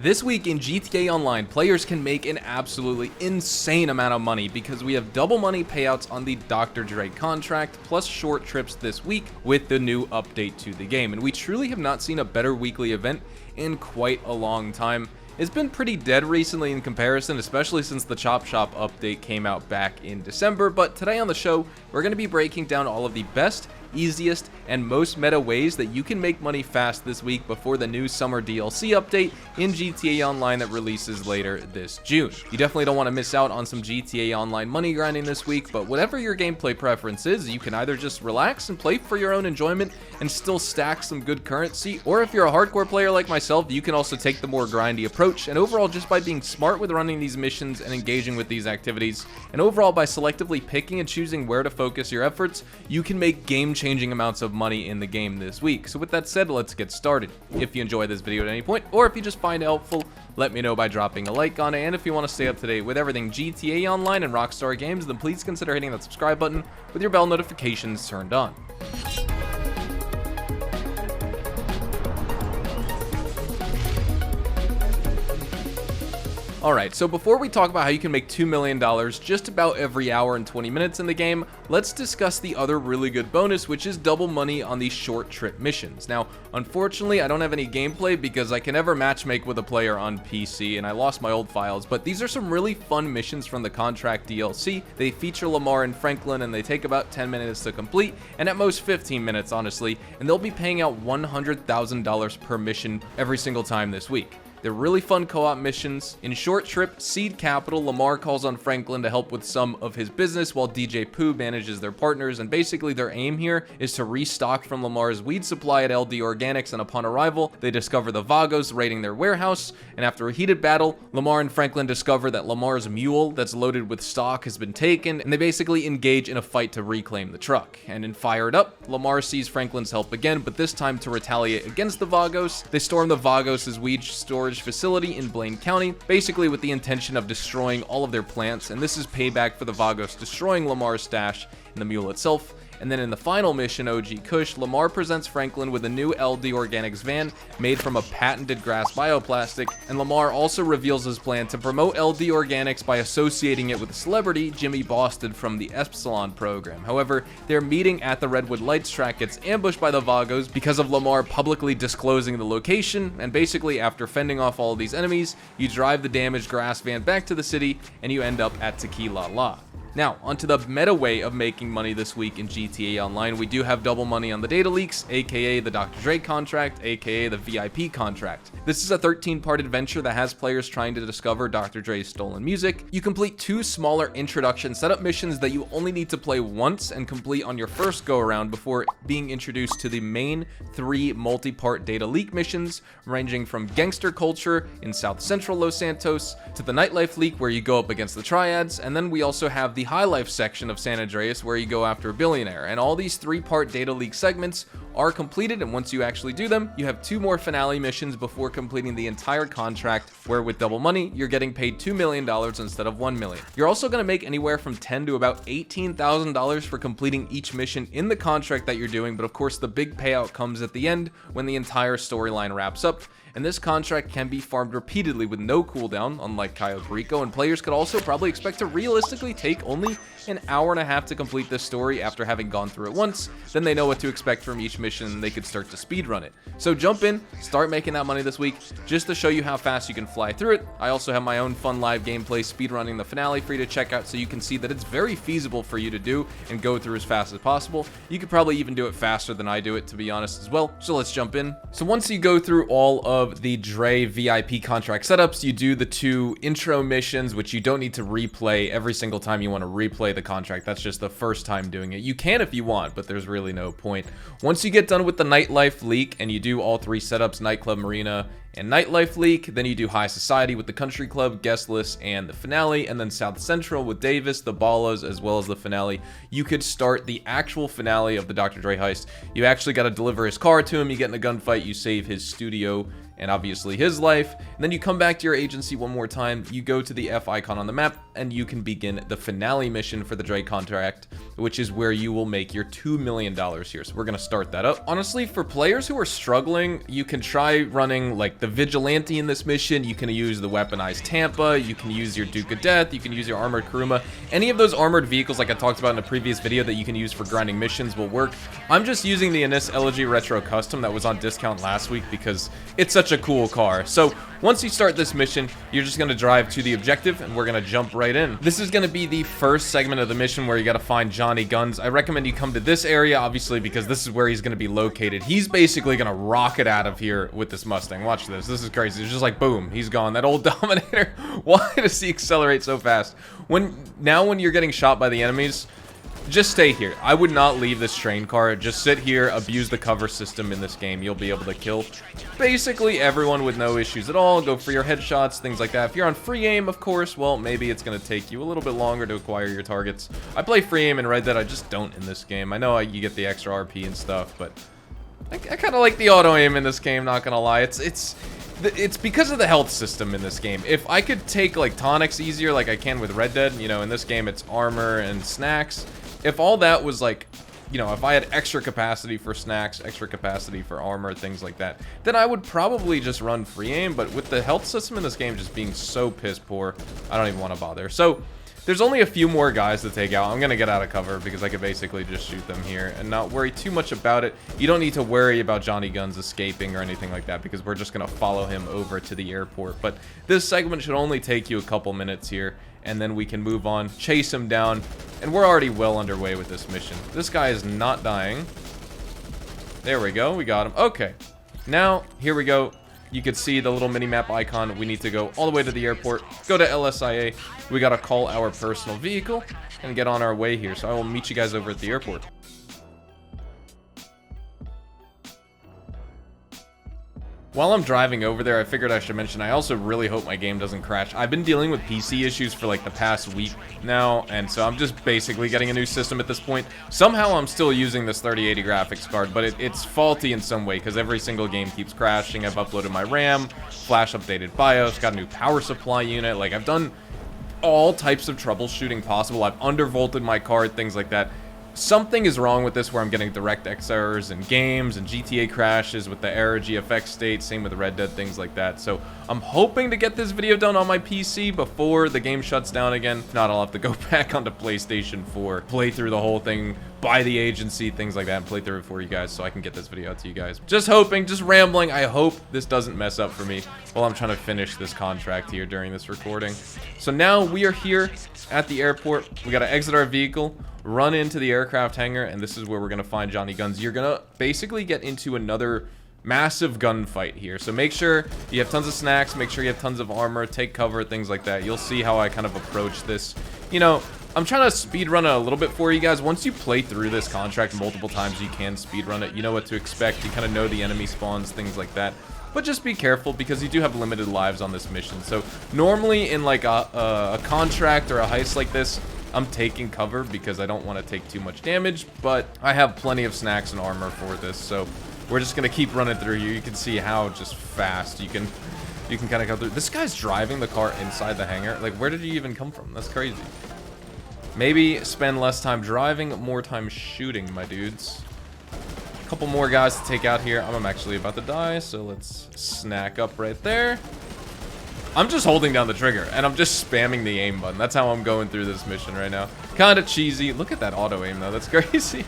This week in GTA Online, players can make an absolutely insane amount of money because we have double money payouts on the Dr. Dre contract, plus short trips this week with the new update to the game. And we truly have not seen a better weekly event in quite a long time. It's been pretty dead recently in comparison, especially since the Chop Shop update came out back in December. But today on the show, we're going to be breaking down all of the best, easiest, and most meta ways that you can make money fast this week before the new summer DLC update in GTA Online that releases later this June. You definitely don't want to miss out on some GTA Online money grinding this week, but whatever your gameplay preference is, you can either just relax and play for your own enjoyment and still stack some good currency, or if you're a hardcore player like myself, you can also take the more grindy approach, and overall just by being smart with running these missions and engaging with these activities, and overall by selectively picking and choosing where to focus your efforts, you can make game-changing amounts of money in the game this week. So with that said, let's get started. If you enjoy this video at any point, or if you just find it helpful, let me know by dropping a like on it, and if you want to stay up to date with everything GTA Online and Rockstar Games, then please consider hitting that subscribe button with your bell notifications turned on. Alright, so before we talk about how you can make $2 million just about every hour and 20 minutes in the game, let's discuss the other really good bonus, which is double money on these short trip missions. Now, unfortunately, I don't have any gameplay because I can never matchmake with a player on PC, and I lost my old files, but these are some really fun missions from the contract DLC. They feature Lamar and Franklin, and they take about 10 minutes to complete, and at most 15 minutes, honestly, and they'll be paying out $100,000 per mission every single time this week. They're really fun co-op missions. In Short Trip, Seed Capital, Lamar calls on Franklin to help with some of his business while DJ Pooh manages their partners, and basically their aim here is to restock from Lamar's weed supply at LD Organics, and upon arrival, they discover the Vagos raiding their warehouse, and after a heated battle, Lamar and Franklin discover that Lamar's mule that's loaded with stock has been taken, and they basically engage in a fight to reclaim the truck. And in Fired Up, Lamar sees Franklin's help again, but this time to retaliate against the Vagos. They storm the Vagos' weed storage facility in Blaine County, basically with the intention of destroying all of their plants, and this is payback for the Vagos destroying Lamar's stash and the mule itself. And then in the final mission, OG Kush, Lamar presents Franklin with a new LD Organics van made from a patented grass bioplastic, and Lamar also reveals his plan to promote LD Organics by associating it with a celebrity, Jimmy Boston from the Epsilon program. However, their meeting at the Redwood Lights track gets ambushed by the Vagos because of Lamar publicly disclosing the location, and basically after fending off all of these enemies, you drive the damaged grass van back to the city, and you end up at Tequila La. Now, onto the meta way of making money this week in GTA Online. We do have double money on the data leaks, aka the Dr. Dre contract, aka the VIP contract. This is a 13-part adventure that has players trying to discover Dr. Dre's stolen music. You complete 2 smaller introduction setup missions that you only need to play once and complete on your first go-around before being introduced to the main 3 multi-part data leak missions, ranging from gangster culture in South Central Los Santos to the nightlife leak where you go up against the triads, and then we also have the high life section of San Andreas where you go after a billionaire. And all these 3-part data leak segments are completed, and once you actually do them, you have 2 more finale missions before completing the entire contract, where with double money, you're getting paid $2 million instead of $1 million. You're also going to make anywhere from $10,000 to about $18,000 for completing each mission in the contract that you're doing, but of course the big payout comes at the end when the entire storyline wraps up. And this contract can be farmed repeatedly with no cooldown, unlike Cayo Perico, and players could also probably expect to realistically take only an hour and a half to complete this story after having gone through it once. Then they know what to expect from each mission and they could start to speedrun it. So jump in, start making that money this week. Just to show you how fast you can fly through it, I also have my own fun live gameplay speedrunning the finale for you to check out, so you can see that it's very feasible for you to do and go through as fast as possible. You could probably even do it faster than I do it, to be honest, as well. So let's jump in. So once you go through all of the Dre VIP contract setups, you do the 2 intro missions, which you don't need to replay every single time you want to replay the contract. That's just the first time doing it. You can if you want, but there's really no point. Once you get done with the nightlife leak and you do all 3 setups, nightclub, marina, and nightlife leak, then you do high society with the country club, guest list, and the finale, and then South Central with Davis, the Ballas, as well as the finale. You could start the actual finale of the Dr. Dre heist. You actually got to deliver his car to him, you get in a gunfight, you save his studio and obviously his life, and then you come back to your agency one more time, you go to the F icon on the map, and you can begin the finale mission for the Dre contract, which is where you will make your $2 million here. So we're gonna start that up. Honestly, for players who are struggling, you can try running like the Vigilante in this mission. You can use the weaponized Tampa. You can use your Duke of Death. You can use your armored Kuruma. Any of those armored vehicles, like I talked about in a previous video, that you can use for grinding missions will work. I'm just using the Anis Elegy Retro Custom that was on discount last week because it's such a cool car. So once you start this mission, you're just going to drive to the objective, and we're going to jump right in. This is going to be the first segment of the mission where you got to find Johnny Guns. I recommend you come to this area, obviously, because this is where he's going to be located. He's basically going to rocket out of here with this Mustang. Watch this. This is crazy. It's just like, boom, he's gone. That old Dominator. Why does he accelerate so fast? Now when you're getting shot by the enemies, just stay here. I would not leave this train car. Just sit here, abuse the cover system in this game. You'll be able to kill basically everyone with no issues at all. Go for your headshots, things like that. If you're on free aim, of course, well, maybe it's going to take you a little bit longer to acquire your targets. I play free aim in Red Dead. I just don't in this game. I know you get the extra RP and stuff, but I kind of like the auto aim in this game, not going to lie. It's because of the health system in this game. If I could take like tonics easier like I can with Red Dead, you know, in this game it's armor and snacks. If all that was like, you know, if I had extra capacity for snacks, extra capacity for armor, things like that, then I would probably just run free aim. But with the health system in this game just being so piss poor, I don't even want to bother. So there's only a few more guys to take out. I'm going to get out of cover because I could basically just shoot them here and not worry too much about it. You don't need to worry about Johnny Guns escaping or anything like that because we're just going to follow him over to the airport. But this segment should only take you a couple minutes here, and then we can move on, chase him down, and we're already well underway with this mission. This guy is not dying. There we go. We got him. Okay. Now, here we go. You can see the little mini-map icon. We need to go all the way to the airport, go to LSIA. We got to call our personal vehicle and get on our way here. So I will meet you guys over at the airport. While I'm driving over there, I figured I should mention, I also really hope my game doesn't crash. I've been dealing with PC issues for like the past week now, and so I'm just basically getting a new system at this point. Somehow I'm still using this 3080 graphics card, but it's faulty in some way because every single game keeps crashing. I've uploaded my RAM, flash updated BIOS, got a new power supply unit. Like, I've done all types of troubleshooting possible. I've undervolted my card, things like that. Something is wrong with this where I'm getting DirectX errors in games and GTA crashes with the error GFX state, same with Red Dead, things like that. So I'm hoping to get this video done on my PC before the game shuts down again. If not, I'll have to go back onto PlayStation 4, play through the whole thing, buy the agency, things like that, and play through it for you guys so I can get this video out to you guys. Just hoping, just rambling. I hope this doesn't mess up for me while I'm trying to finish this contract here during this recording. So now we are here at the airport. We got to exit our vehicle, run into the aircraft hangar, and this is where we're going to find Johnny Guns. You're going to basically get into another massive gunfight here. So make sure you have tons of snacks, make sure you have tons of armor, take cover, things like that. You'll see how I kind of approach this. You know, I'm trying to speedrun it a little bit for you guys. Once you play through this contract multiple times, you can speedrun it. You know what to expect. You kind of know the enemy spawns, things like that. But just be careful because you do have limited lives on this mission. So normally in like a contract or a heist like this, I'm taking cover because I don't want to take too much damage, but I have plenty of snacks and armor for this, so we're just gonna keep running through here. You can see how just fast you can kind of go through. This guy's driving the car inside the hangar. Like, where did he even come from? That's crazy. Maybe spend less time driving, more time shooting, my dudes. A couple more guys to take out here. I'm actually about to die, so let's snack up right there. I'm just holding down the trigger, and I'm just spamming the aim button. That's how I'm going through this mission right now. Kind of cheesy. Look at that auto aim, though. That's crazy.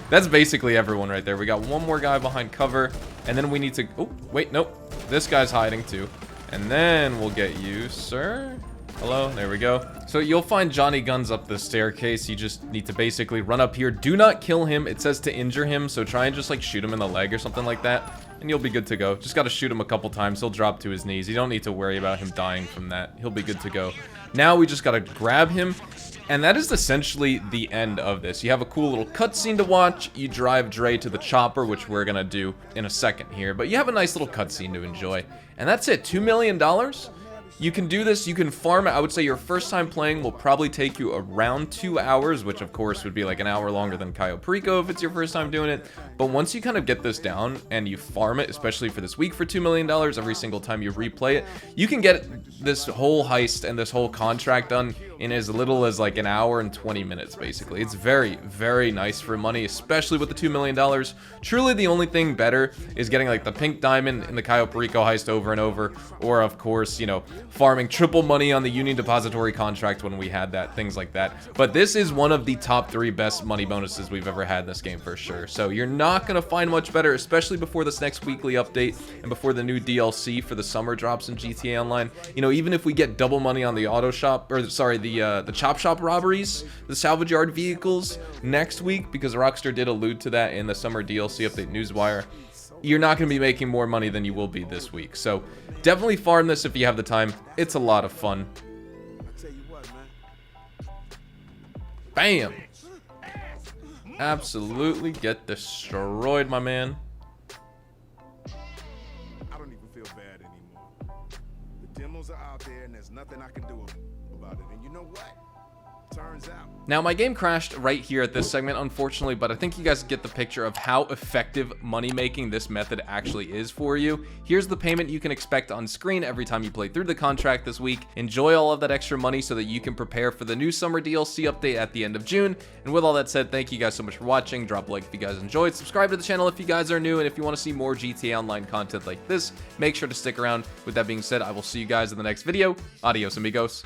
That's basically everyone right there. We got one more guy behind cover, and then we need to... Oh, wait, nope. This guy's hiding, too. And then we'll get you, sir. Hello, there we go. So you'll find Johnny Guns up the staircase. You just need to basically run up here. Do not kill him. It says to injure him, so try and just like shoot him in the leg or something like that, and you'll be good to go. Just got to shoot him a couple times. He'll drop to his knees. You don't need to worry about him dying from that. He'll be good to go. Now we just got to grab him, and that is essentially the end of this. You have a cool little cutscene to watch. You drive Dre to the chopper, which we're gonna do in a second here, but you have a nice little cutscene to enjoy, and that's it. $2 million. You can do this, you can farm it. I would say your first time playing will probably take you around 2 hours, which of course would be like an hour longer than Cayo Perico if it's your first time doing it. But once you kind of get this down and you farm it, especially for this week for $2 million every single time you replay it, you can get this whole heist and this whole contract done in as little as like an hour and 20 minutes, basically. It's very, very nice for money, especially with the $2 million. Truly, the only thing better is getting like the pink diamond in the Cayo Perico heist over and over, or of course, you know, farming triple money on the Union Depository contract when we had that, things like that. But this is one of the top 3 best money bonuses we've ever had in this game for sure. So you're not going to find much better, especially before this next weekly update and before the new DLC for the summer drops in GTA Online. You know, even if we get double money on the auto shop, or sorry, the chop shop robberies, the salvage yard vehicles next week, because Rockstar did allude to that in the summer DLC update Newswire, you're not going to be making more money than you will be this week. So definitely farm this if you have the time. It's a lot of fun. Bam! Absolutely get destroyed, my man. I don't even feel bad anymore. The demos are out there and there's nothing I can do about it. And you know what? Turns out. Now, my game crashed right here at this segment, unfortunately, but I think you guys get the picture of how effective money-making this method actually is for you. Here's the payment you can expect on screen every time you play through the contract this week. Enjoy all of that extra money so that you can prepare for the new summer DLC update at the end of June. And with all that said, thank you guys so much for watching. Drop a like if you guys enjoyed. Subscribe to the channel if you guys are new. And if you want to see more GTA Online content like this, make sure to stick around. With that being said, I will see you guys in the next video. Adios, amigos.